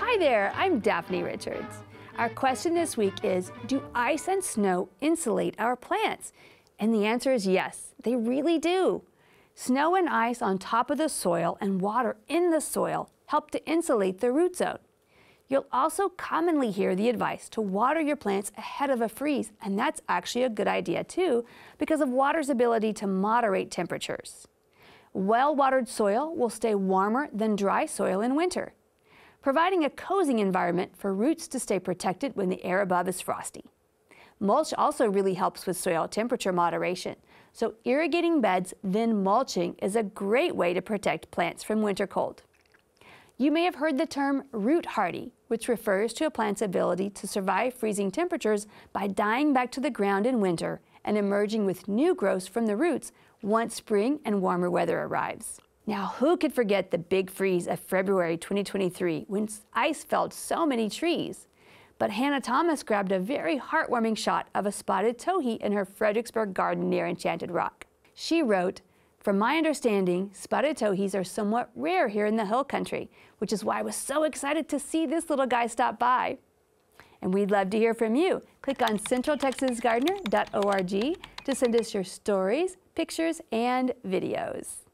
Hi there, I'm Daphne Richards. Our question this week is, do ice and snow insulate our plants? And the answer is yes, they really do. Snow and ice on top of the soil and water in the soil help to insulate the root zone. You'll also commonly hear the advice to water your plants ahead of a freeze, and that's actually a good idea too because of water's ability to moderate temperatures. Well-watered soil will stay warmer than dry soil in winter, providing a cozy environment for roots to stay protected when the air above is frosty. Mulch also really helps with soil temperature moderation, so irrigating beds, then mulching is a great way to protect plants from winter cold. You may have heard the term root hardy, which refers to a plant's ability to survive freezing temperatures by dying back to the ground in winter and emerging with new growths from the roots once spring and warmer weather arrives. Now, who could forget the big freeze of February 2023 when ice felled so many trees? But Hannah Thomas grabbed a very heartwarming shot of a spotted towhee in her Fredericksburg garden near Enchanted Rock. She wrote, "From my understanding, spotted towhees are somewhat rare here in the hill country, which is why I was so excited to see this little guy stop by." And we'd love to hear from you. Click on centraltexasgardener.org to send us your stories, pictures, and videos.